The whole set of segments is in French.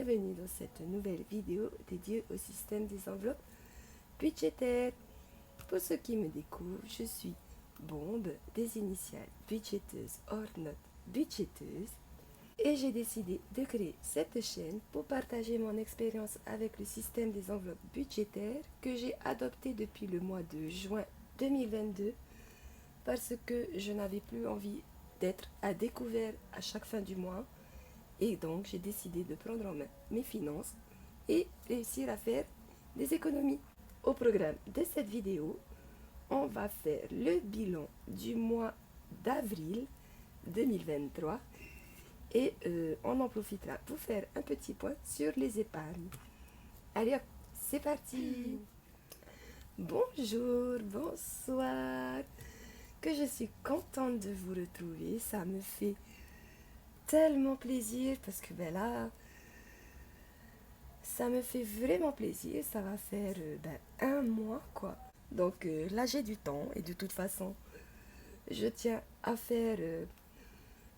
bienvenue dans cette nouvelle vidéo dédiée au système des enveloppes budgétaires. Pour ceux qui me découvrent, je suis Bombe, des initiales budgéteuse hors note budgéteuse, et j'ai décidé de créer cette chaîne pour partager mon expérience avec le système des enveloppes budgétaires que j'ai adopté depuis le mois de juin 2022 parce que je n'avais plus envie d'être à découvert à chaque fin du mois. Et donc, j'ai décidé de prendre en main mes finances et réussir à faire des économies. Au programme de cette vidéo, on va faire le bilan du mois d'avril 2023 et on en profitera pour faire un petit point sur les épargnes. Allez hop, c'est parti! Bonjour, bonsoir, que je suis contente de vous retrouver, ça me fait tellement plaisir parce que ben là, ça me fait vraiment plaisir, ça va faire un mois quoi. Donc là j'ai du temps et de toute façon, je tiens à faire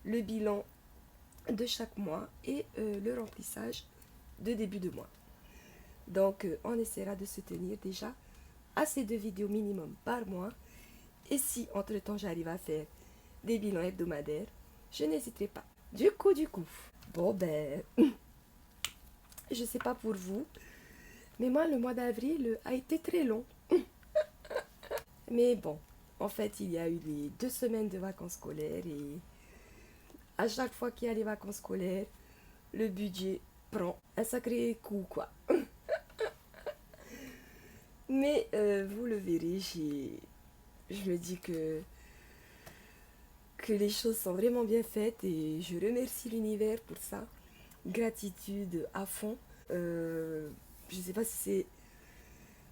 le bilan de chaque mois et le remplissage de début de mois. Donc on essaiera de se tenir déjà à ces 2 vidéos minimum par mois. Et si entre temps j'arrive à faire des bilans hebdomadaires, je n'hésiterai pas. Du coup, bon ben, je sais pas pour vous, mais moi le mois d'avril a été très long. Mais bon, en fait il y a eu les 2 semaines de vacances scolaires et à chaque fois qu'il y a les vacances scolaires, le budget prend un sacré coup quoi. Mais vous le verrez, je me dis que les choses sont vraiment bien faites et je remercie l'univers pour ça. Gratitude à fond. Je sais pas si c'est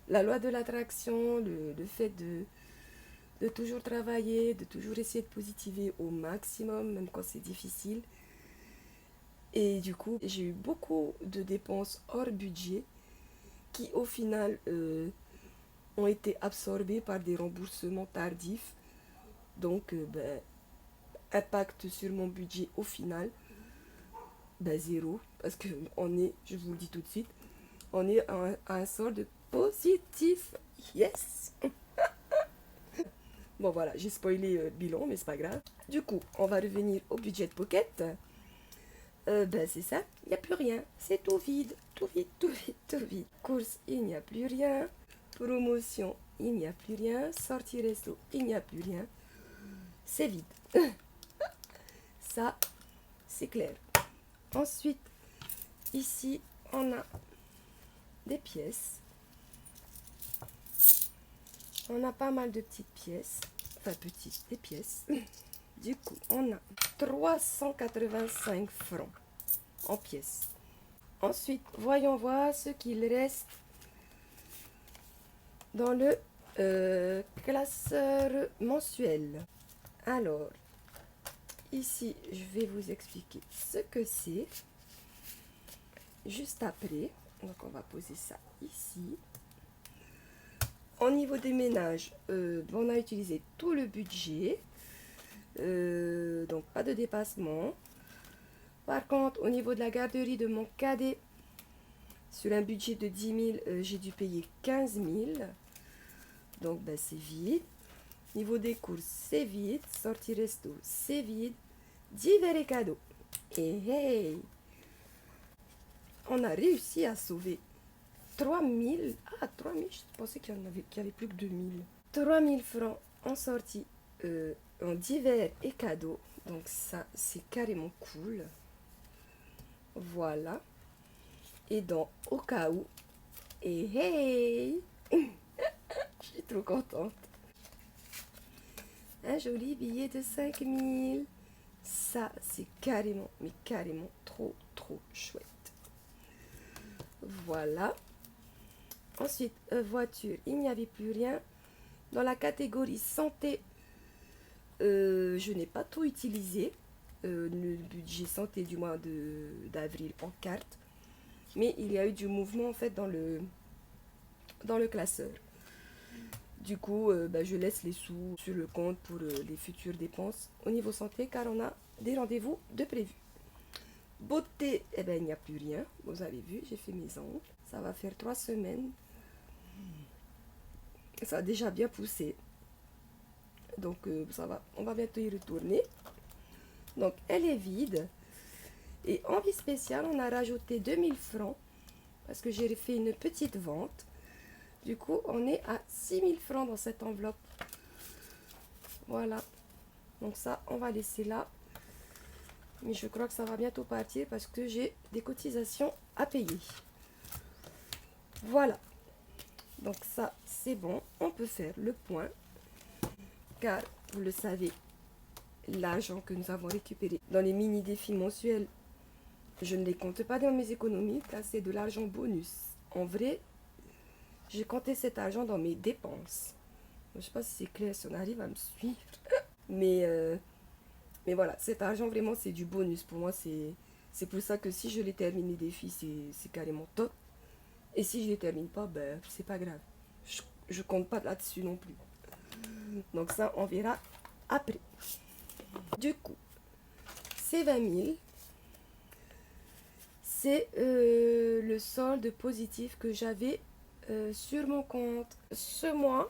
la loi de l'attraction, le fait de toujours travailler, de toujours essayer de positiver au maximum, même quand c'est difficile. Et du coup, j'ai eu beaucoup de dépenses hors budget qui au final ont été absorbées par des remboursements tardifs. Donc, impact sur mon budget au final, zéro. Parce que on est, je vous le dis tout de suite, on est à un solde positif. Yes! Bon voilà, j'ai spoilé le bilan, mais c'est pas grave. Du coup, on va revenir au budget pocket. C'est ça, il n'y a plus rien. C'est tout vide, tout vide, tout vide, tout vide. Course, il n'y a plus rien. Promotion, il n'y a plus rien. Sortie resto, il n'y a plus rien. C'est vide. Ça, c'est clair. Ensuite, ici, on a des pièces. On a pas mal de petites pièces. Enfin, petites, des pièces. Du coup, on a 385 francs en pièces. Ensuite, voyons voir ce qu'il reste dans le classeur mensuel. Alors, ici, je vais vous expliquer ce que c'est juste après. Donc, on va poser ça ici. Au niveau des ménages, on a utilisé tout le budget. Donc, pas de dépassement. Par contre, au niveau de la garderie de mon cadet, sur un budget de 10 000, j'ai dû payer 15 000. Donc, c'est vide. Niveau des courses, c'est vide. Sortie resto, c'est vide. Divers et cadeaux. Et hey! On a réussi à sauver 3 000. Ah, 3 000, je pensais qu'il y avait plus que 2 000. 3 000 francs en sortie, en divers et cadeaux. Donc ça, c'est carrément cool. Voilà. Et dans au cas où. Et hey! Je suis trop contente. Un joli billet de 5 000. Ça, c'est carrément, mais carrément trop, trop chouette. Voilà. Ensuite, voiture, il n'y avait plus rien. Dans la catégorie santé, je n'ai pas tout utilisé. Le budget santé du mois d'avril en carte. Mais il y a eu du mouvement en fait dans le classeur. Du coup, je laisse les sous sur le compte pour les futures dépenses au niveau santé car on a des rendez-vous de prévu. Beauté, eh ben, il n'y a plus rien. Vous avez vu, j'ai fait mes ongles. Ça va faire 3 semaines. Ça a déjà bien poussé. Donc ça va, on va bientôt y retourner. Donc elle est vide. Et en vie spéciale, on a rajouté 2000 francs. Parce que j'ai fait une petite vente. Du coup, on est à 6000 francs dans cette enveloppe. Voilà. Donc ça, on va laisser là. Mais je crois que ça va bientôt partir parce que j'ai des cotisations à payer. Voilà. Donc ça, c'est bon. On peut faire le point. Car, vous le savez, l'argent que nous avons récupéré dans les mini-défis mensuels, je ne les compte pas dans mes économies car c'est de l'argent bonus. En vrai, j'ai compté cet argent dans mes dépenses. Je ne sais pas si c'est clair, si on arrive à me suivre. Mais voilà, cet argent vraiment c'est du bonus. Pour moi, c'est pour ça que si je les termine les défis, c'est carrément top. Et si je les termine pas, ben c'est pas grave. Je compte pas là-dessus non plus. Donc ça, on verra après. Du coup, ces 20 000, c'est le solde positif que j'avais sur mon compte. Ce mois,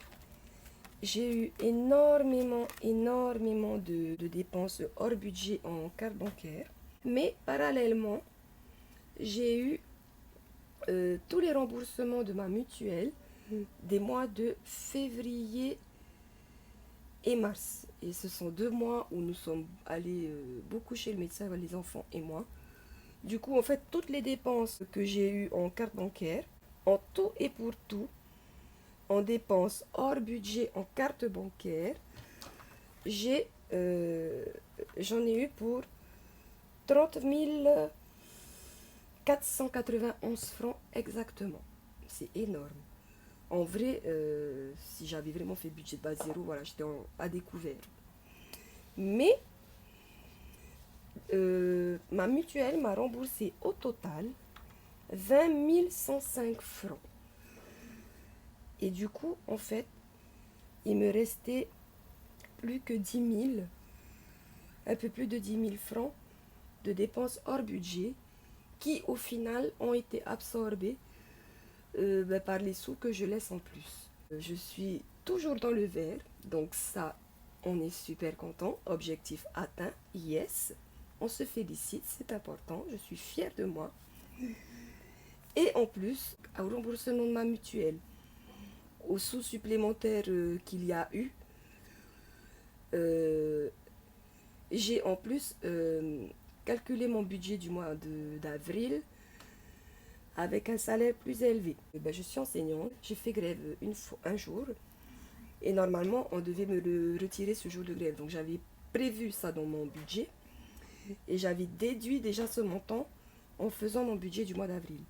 j'ai eu énormément de dépenses hors budget en carte bancaire. Mais parallèlement, j'ai eu tous les remboursements de ma mutuelle des mois de février et mars. Et ce sont 2 mois où nous sommes allés beaucoup chez le médecin, les enfants et moi. Du coup, en fait, toutes les dépenses que j'ai eues en carte bancaire, en tout et pour tout, en dépenses hors budget en carte bancaire, j'en ai eu pour 30 491 francs exactement. C'est énorme. En vrai, si j'avais vraiment fait budget de base zéro, voilà, j'étais à découvert. Mais ma mutuelle m'a remboursé au total 20 105 francs. Et du coup, en fait, il me restait plus que 10 000, un peu plus de 10 000 francs de dépenses hors budget qui, au final, ont été absorbées par les sous que je laisse en plus. Je suis toujours dans le vert, donc ça, on est super content. Objectif atteint, yes. On se félicite, c'est important, je suis fière de moi. Et en plus, au remboursement de ma mutuelle, aux sous supplémentaires qu'il y a eu, j'ai en plus calculé mon budget du mois d'avril avec un salaire plus élevé. Ben, je suis enseignante, j'ai fait grève un jour et normalement on devait me le retirer ce jour de grève. Donc j'avais prévu ça dans mon budget et j'avais déduit déjà ce montant en faisant mon budget du mois d'avril.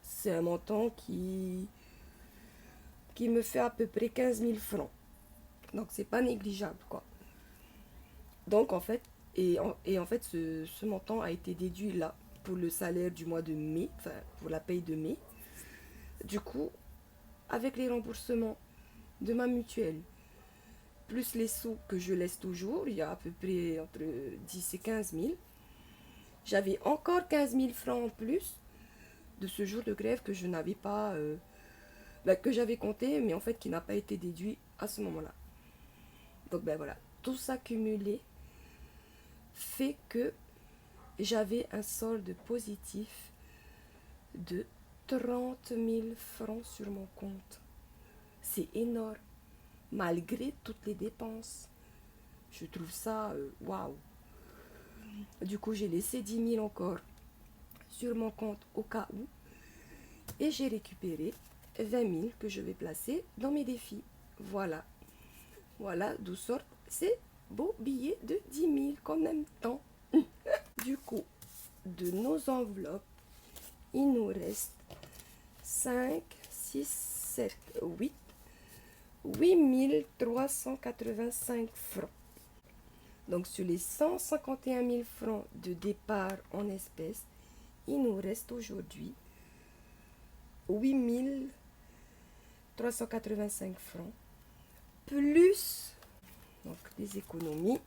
C'est un montant qui me fait à peu près 15 000 francs. Donc c'est pas négligeable quoi. Donc en fait, en fait ce montant a été déduit là pour le salaire du mois de mai, enfin pour la paye de mai. Du coup, avec les remboursements de ma mutuelle, plus les sous que je laisse toujours, il y a à peu près entre 10 et 15 000, j'avais encore 15 000 francs en plus de ce jour de grève que je n'avais pas, que j'avais compté, mais en fait qui n'a pas été déduit à ce moment-là. Donc ben voilà, tout ça cumulé fait que j'avais un solde positif de 30 000 francs sur mon compte. C'est énorme, malgré toutes les dépenses. Je trouve ça waouh. Du coup, j'ai laissé 10 000 encore sur mon compte au cas où. Et j'ai récupéré 20 000 que je vais placer dans mes défis. Voilà. Voilà d'où sortent ces beaux billets de 10 000 qu'on aime tant. Du coup, de nos enveloppes, il nous reste 5, 6, 7, 8 385 francs. Donc sur les 151 000 francs de départ en espèces, il nous reste aujourd'hui 8 385 francs, plus donc les économies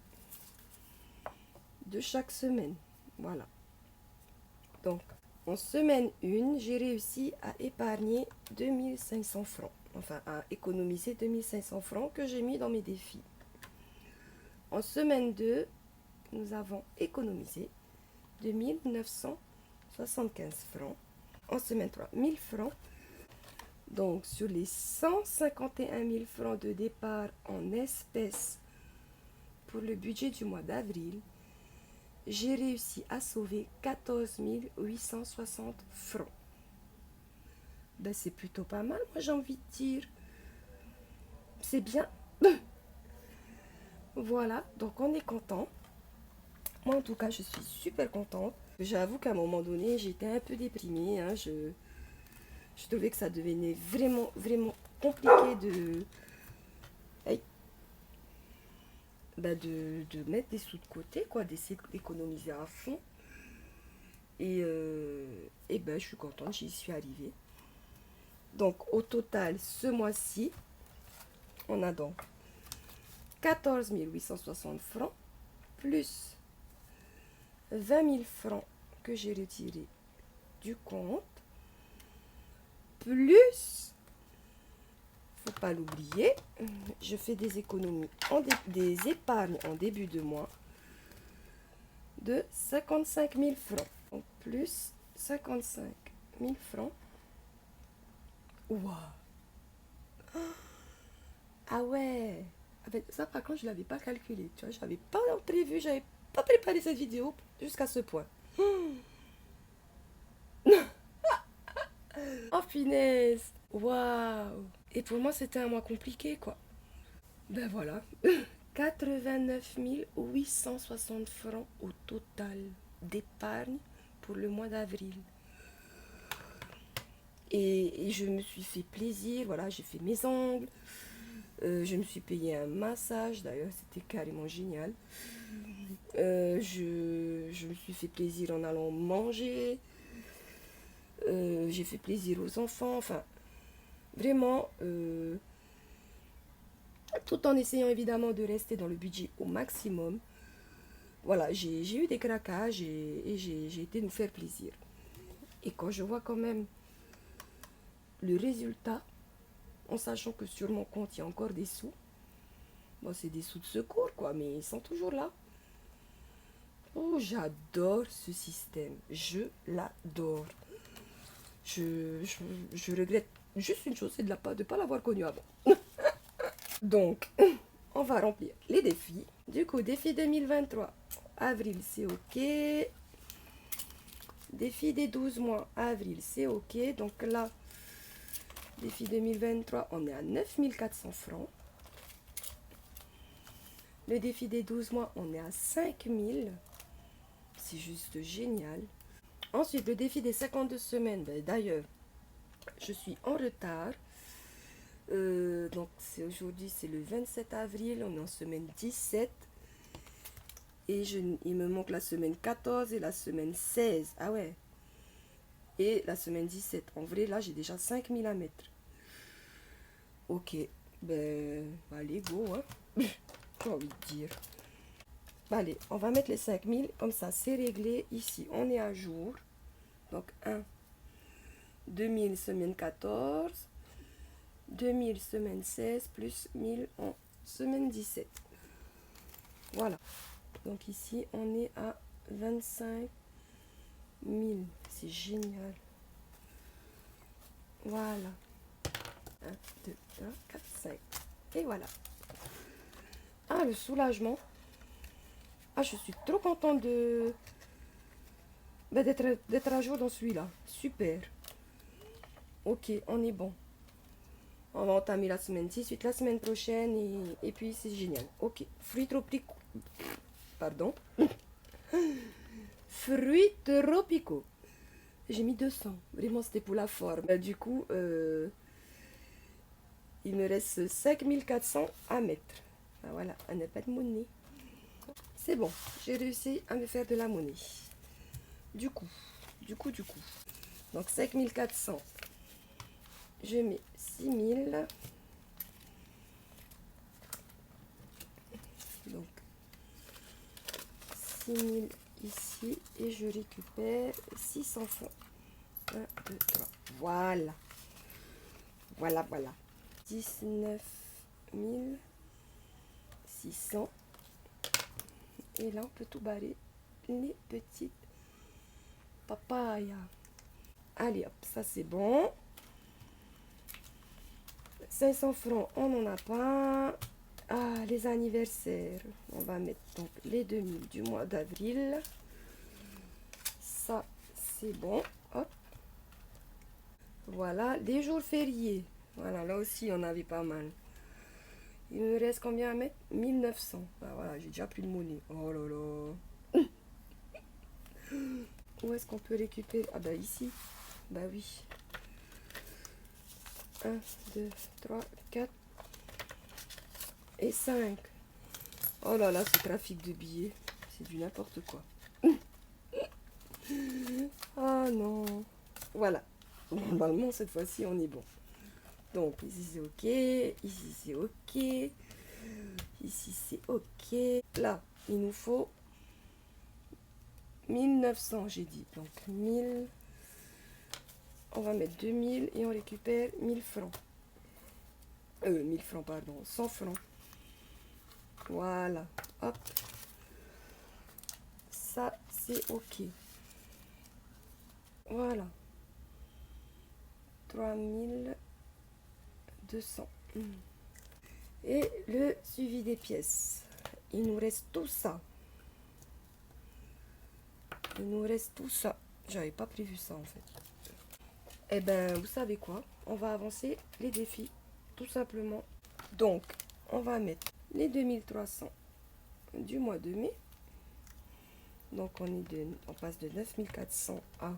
de chaque semaine. Voilà. Donc, en semaine 1, j'ai réussi à épargner 2500 francs. Enfin, à économiser 2500 francs que j'ai mis dans mes défis. En semaine 2, nous avons économisé 2975 francs. En semaine 3, 1000 francs. Donc, sur les 151 000 francs de départ en espèces pour le budget du mois d'avril, j'ai réussi à sauver 14 860 francs. Ben, c'est plutôt pas mal, moi j'ai envie de dire. C'est bien. Voilà, donc on est content. Moi en tout cas, je suis super contente. J'avoue qu'à un moment donné, j'étais un peu déprimée. Hein. Je trouvais que ça devenait vraiment, vraiment compliqué de mettre des sous de côté, quoi, d'essayer d'économiser à fond. Et ben, je suis contente, j'y suis arrivée. Donc, au total, ce mois-ci, on a donc 14 860 francs, plus 20 000 francs que j'ai retirés du compte, plus, faut pas l'oublier, je fais des économies, des épargnes en début de mois de 55 000 francs. Donc, plus 55 000 francs. Waouh! Ah ouais! Ça, par contre, je ne l'avais pas calculé. Tu vois, je n'avais pas prévu, j'avais pas préparé cette vidéo jusqu'à ce point. Oh, finesse! Waouh! Et pour moi, c'était un mois compliqué, quoi. Ben voilà. 89 860 francs au total d'épargne pour le mois d'avril. Et je me suis fait plaisir, voilà, j'ai fait mes ongles. Je me suis payé un massage, d'ailleurs, c'était carrément génial. Je me suis fait plaisir en allant manger. J'ai fait plaisir aux enfants. Enfin, vraiment, tout en essayant évidemment de rester dans le budget au maximum. Voilà, j'ai eu des craquages et j'ai été nous faire plaisir. Et quand je vois quand même le résultat, en sachant que sur mon compte, il y a encore des sous. Bon, c'est des sous de secours, quoi, mais ils sont toujours là. Oh, j'adore ce système. Je l'adore. Je regrette juste une chose, c'est de ne pas l'avoir connu avant. Donc, on va remplir les défis. Du coup, défi 2023, avril, c'est OK. Défi des 12 mois, avril, c'est OK. Donc là, défi 2023, on est à 9400 francs. Le défi des 12 mois, on est à 5000. C'est juste génial. Ensuite, le défi des 52 semaines. Ben, d'ailleurs, je suis en retard. Donc, aujourd'hui, c'est le 27 avril. On est en semaine 17. Et il me manque la semaine 14 et la semaine 16. Ah ouais. Et la semaine 17. En vrai, là, j'ai déjà 5000 à mettre. Ok. Ben, allez, go, hein. J'ai envie de dire. Allez, on va mettre les 5000. Comme ça, c'est réglé. Ici, on est à jour. Donc, 1, 2000 semaine 14. 2000 semaine 16 plus 1000 en semaine 17. Voilà. Donc ici, on est à 25 000. C'est génial. Voilà. 1, 2, 3, 4, 5. Et voilà. Ah, le soulagement. Ah, je suis trop contente d'être à jour dans celui-là. Super. Ok, on est bon. On va entamer la semaine 18, la semaine prochaine, et puis c'est génial. Ok, fruits tropicaux. Pardon. Fruits tropicaux. J'ai mis 200. Vraiment, c'était pour la forme. Du coup, il me reste 5400 à mettre. Ah, voilà, on n'a pas de monnaie. C'est bon, j'ai réussi à me faire de la monnaie. Du coup. Donc, 5400. Je mets 6000. Donc, 6000 ici et je récupère 600 francs. 1, 2, 3. Voilà. Voilà, voilà. 19 600. Et là, on peut tout barrer. Les petites papayas. Allez, hop, ça c'est bon. 500 francs, on n'en a pas. Ah, les anniversaires. On va mettre donc les 2000 du mois d'avril. Ça, c'est bon. Hop. Voilà, les jours fériés. Voilà, là aussi, on avait pas mal. Il me reste combien à mettre? 1900. Ah, voilà, j'ai déjà plus de monnaie. Oh là là. Où est-ce qu'on peut récupérer? Ah bah ici. Bah oui. 1, 2, 3, 4 et 5. Oh là là, ce trafic de billets, c'est du n'importe quoi. Ah non. Voilà. Normalement, cette fois-ci, on est bon. Donc, ici, c'est OK. Ici, c'est OK. Ici, c'est OK. Là, il nous faut 1900, j'ai dit. Donc, 1000. On va mettre 2000 et on récupère 1000 francs. 1000 francs, pardon. 100 francs. Voilà. Hop. Ça, c'est OK. Voilà. 3200. Et le suivi des pièces. Il nous reste tout ça. Il nous reste tout ça. J'avais pas prévu ça en fait. Eh ben, vous savez quoi? On va avancer les défis. Tout simplement. Donc, on va mettre les 2300 du mois de mai. Donc, on passe de 9400 à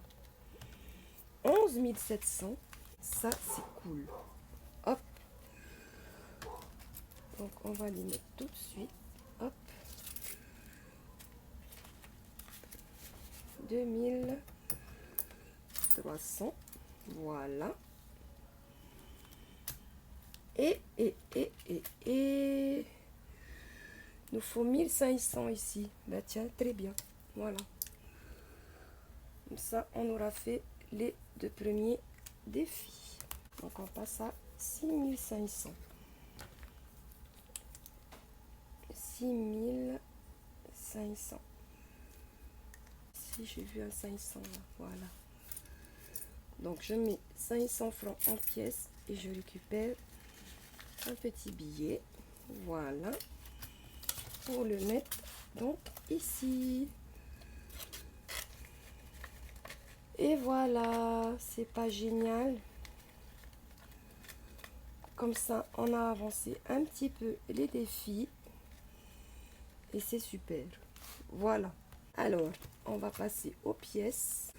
11700. Ça, c'est cool. Hop. Donc, on va les mettre tout de suite. Hop. 2300. Voilà. Et nous faut 1500 ici. Bah tiens, très bien. Voilà. Comme ça, on aura fait les deux premiers défis. Donc, on passe à 6500. 6500. Si j'ai vu un 500 là, voilà. Donc, je mets 500 francs en pièces et je récupère un petit billet. Voilà. Pour le mettre donc ici. Et voilà, c'est pas génial. Comme ça, on a avancé un petit peu les défis. Et c'est super. Voilà. Alors, on va passer aux pièces.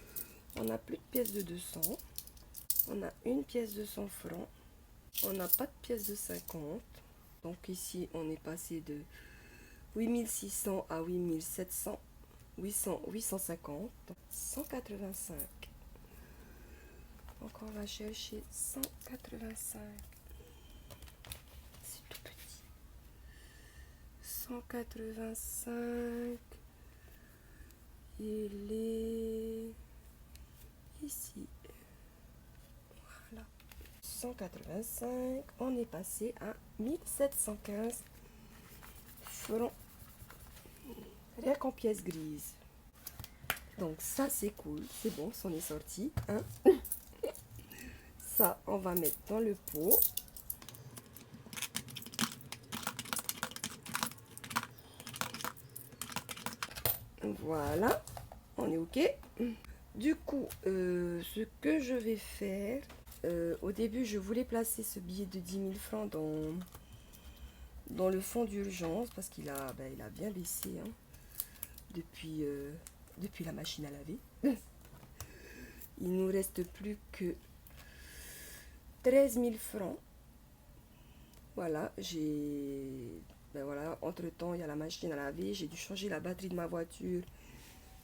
On n'a plus de pièces de 200. On a une pièce de 100 francs. On n'a pas de pièce de 50. Donc ici, on est passé de 8600 à 8700. 800, 850. 185. Donc on va chercher 185. C'est tout petit. 185. Il est ici. Voilà. 185. On est passé à 1715 francs. Rien qu'en pièces grises. Donc ça c'est cool. C'est bon, c'en est sorti. Hein. Ça, on va mettre dans le pot. Voilà, on est OK. Du coup, ce que je vais faire, au début, je voulais placer ce billet de 10 000 francs dans le fonds d'urgence parce qu'il a, il a bien baissé hein, depuis la machine à laver. Il nous reste plus que 13 000 francs. Voilà, voilà, entre-temps, il y a la machine à laver. J'ai dû changer la batterie de ma voiture.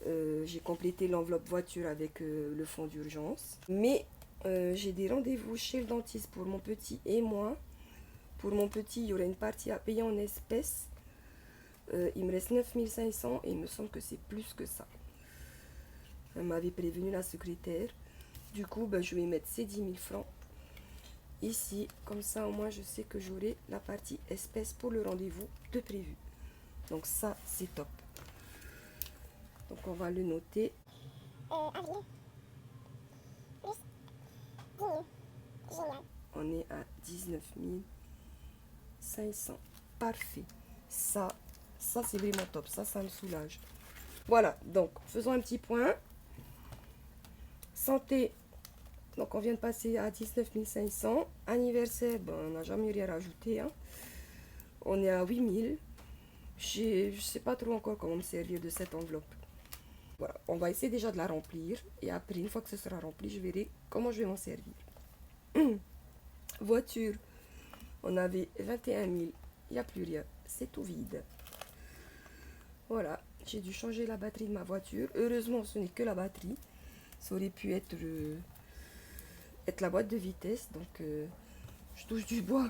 J'ai complété l'enveloppe voiture avec le fonds d'urgence. Mais j'ai des rendez-vous chez le dentiste pour mon petit et moi. Pour mon petit, il y aurait une partie à payer en espèces. Il me reste 9500 et il me semble que c'est plus que ça. Elle m'avait prévenu la secrétaire. Du coup, ben, je vais mettre ces 10 000 francs ici. Comme ça, au moins, je sais que j'aurai la partie espèces pour le rendez-vous de prévu. Donc ça, c'est top. Donc on va le noter. Avril. Plus 10 000. Génial. On est à 19 500. Parfait. Ça c'est vraiment top. Ça me soulage. Voilà, donc faisons un petit point. Santé. Donc on vient de passer à 19 500. Anniversaire, ben, on n'a jamais rien rajouté. Hein. On est à 8 000. Je ne sais pas trop encore comment me servir de cette enveloppe. Voilà, on va essayer déjà de la remplir. Et après, une fois que ce sera rempli, je verrai comment je vais m'en servir. Voiture. On avait 21 000. Il n'y a plus rien. C'est tout vide. Voilà, j'ai dû changer la batterie de ma voiture. Heureusement, ce n'est que la batterie. Ça aurait pu être, la boîte de vitesse. Donc, je touche du bois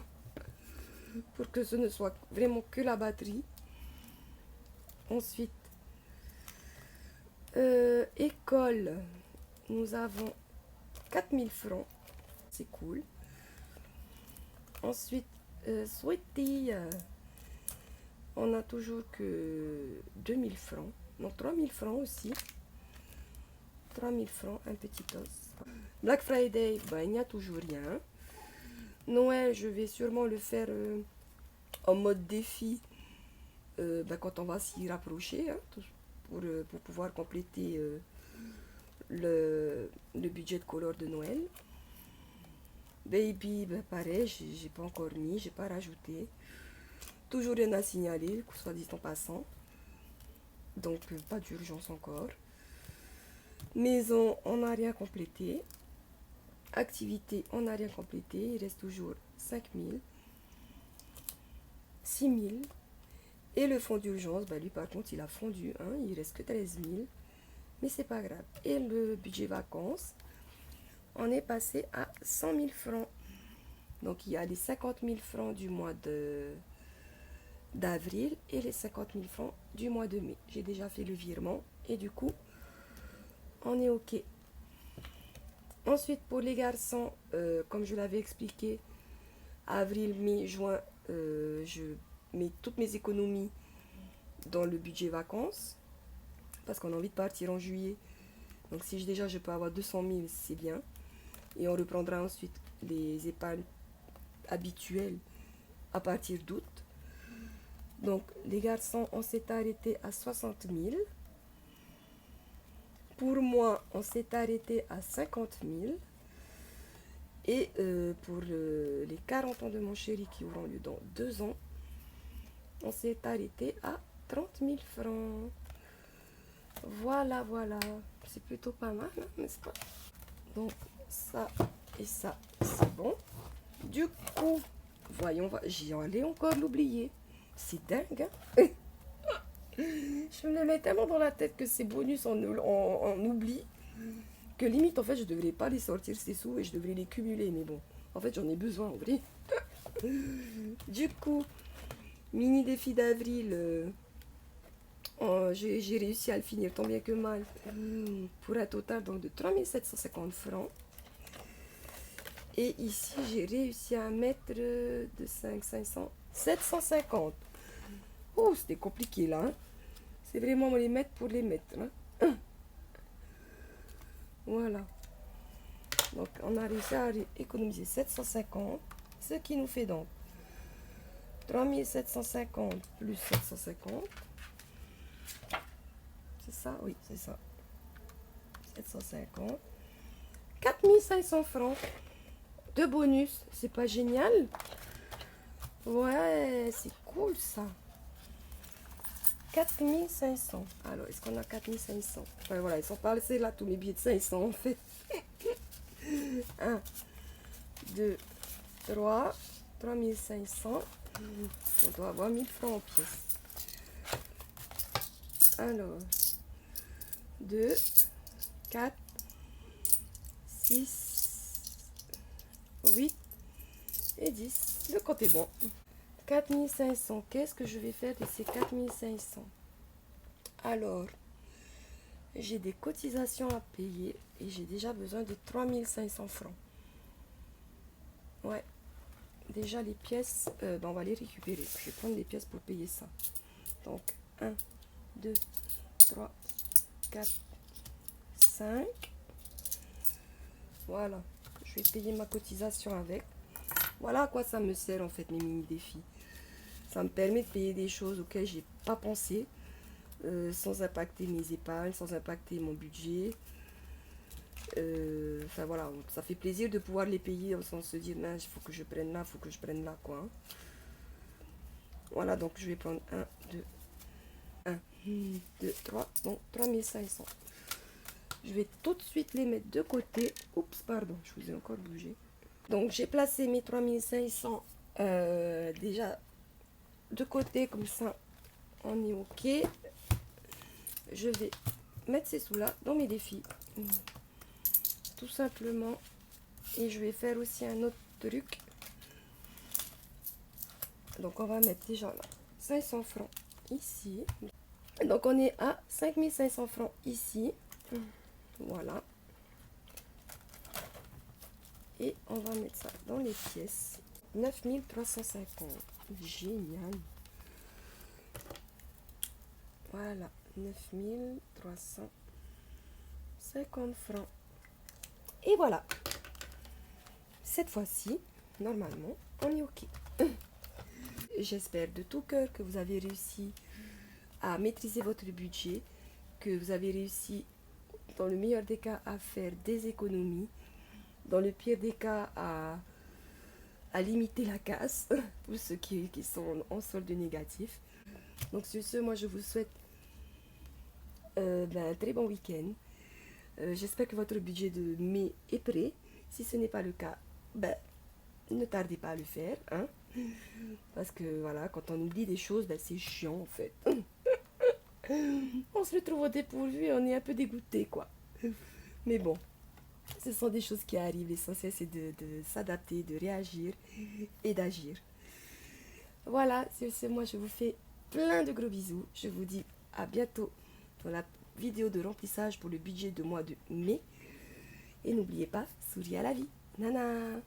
pour que ce ne soit vraiment que la batterie. Ensuite, école. Nous avons 4 000 francs. C'est cool. Ensuite, Sweetie. On a toujours que 2 000 francs. Non, 3 000 francs aussi. 3 000 francs, un petit os. Black Friday, ben, il n'y a toujours rien. Noël, je vais sûrement le faire en mode défi ben, quand on va s'y rapprocher, hein, pour pouvoir compléter le budget de couleur de Noël. Baby, ben, pareil, j'ai pas encore mis, j'ai pas rajouté. Toujours rien à signaler, soit dit en passant. Donc, pas d'urgence encore. Maison, on n'a rien complété. Activité, on n'a rien complété. Il reste toujours 5 000. 6 000. Et le fonds d'urgence, bah lui par contre, il a fondu. Hein, il reste que 13 000. Mais c'est pas grave. Et le budget vacances, on est passé à 100 000 francs. Donc, il y a les 50 000 francs du mois d'avril et les 50 000 francs du mois de mai. J'ai déjà fait le virement et du coup, on est OK. Ensuite, pour les garçons, comme je l'avais expliqué, avril, mai, juin, je mets toutes mes économies dans le budget vacances parce qu'on a envie de partir en juillet. Donc, si déjà je peux avoir 200 000, c'est bien. Et on reprendra ensuite les épargnes habituelles à partir d'août. Donc, les garçons, on s'est arrêté à 60 000. Pour moi, on s'est arrêté à 50 000. Et pour les 40 ans de mon chéri qui auront lieu dans 2 ans, on s'est arrêté à 30 000 francs. Voilà, voilà. C'est plutôt pas mal, hein, n'est-ce pas? Donc, ça et ça, c'est bon. Du coup, voyons, j'allais encore l'oublier. C'est dingue, hein? Je me le mets tellement dans la tête que ces bonus, on oublie. Que limite, en fait, je devrais pas les sortir ces sous et je devrais les cumuler. Mais bon, en fait, j'en ai besoin, en vrai. Du coup, mini défi d'avril, j'ai réussi à le finir tant bien que mal. Pour un total donc, de 3 750 francs. Et ici, j'ai réussi à mettre de 500, 750. Oh, c'était compliqué là. Hein. C'est vraiment les mettre pour les mettre. Hein. Voilà. Donc, on a réussi à économiser 750. Ce qui nous fait donc 3750 plus 750. C'est ça? Oui, c'est ça. 750. 4500 francs de bonus. C'est pas génial? Ouais, c'est cool ça. 4500. Alors, est-ce qu'on a 4500? Ouais, voilà, ils sont passés là, tous mes billets de 500 en fait. 1, 2, 3, 3500. On doit avoir 1000 francs en pièces. Alors, 2, 4, 6, 8 et 10. Le compte est bon. 4500. Qu'est-ce que je vais faire de ces 4500? Alors, j'ai des cotisations à payer et j'ai déjà besoin de 3500 francs. Ouais, déjà les pièces, on va les récupérer. Je vais prendre les pièces pour payer ça. Donc, 1, 2, 3, 4, 5. Voilà, je vais payer ma cotisation avec. Voilà à quoi ça me sert en fait mes mini défis. Ça me permet de payer des choses auxquelles j'ai pas pensé, sans impacter mes épargnes, sans impacter mon budget. Enfin voilà, ça fait plaisir de pouvoir les payer sans se dire, il faut que je prenne là, il faut que je prenne là, quoi. Hein. Voilà, donc je vais prendre 1, 2, 3, bon, 3500. Je vais tout de suite les mettre de côté. Oups, pardon, je vous ai encore bougé. Donc j'ai placé mes 3500 déjà de côté, comme ça on est ok. Je vais mettre ces sous-là dans mes défis. Tout simplement. Et je vais faire aussi un autre truc. Donc on va mettre déjà là 500 francs ici. Donc on est à 5500 francs ici. Voilà. Et on va mettre ça dans les pièces. 9350. Génial. Voilà. 9350 francs. Et voilà. Cette fois-ci, normalement, on est ok. J'espère de tout cœur que vous avez réussi à maîtriser votre budget, que vous avez réussi, dans le meilleur des cas, à faire des économies, dans le pire des cas, à limiter la casse, pour ceux qui sont en solde négatif. Donc sur ce, moi je vous souhaite un très bon week-end. J'espère que votre budget de mai est prêt. Si ce n'est pas le cas, ne tardez pas à le faire. Hein, parce que voilà, quand on oublie des choses, c'est chiant en fait. On se retrouve au dépourvu et on est un peu dégoûté, quoi. Mais bon, ce sont des choses qui arrivent. L'essentiel, c'est de s'adapter, de réagir et d'agir. Voilà, sur ce, moi, je vous fais plein de gros bisous. Je vous dis à bientôt dans la vidéo de remplissage pour le budget de mois de mai. Et n'oubliez pas, souriez à la vie. Nana!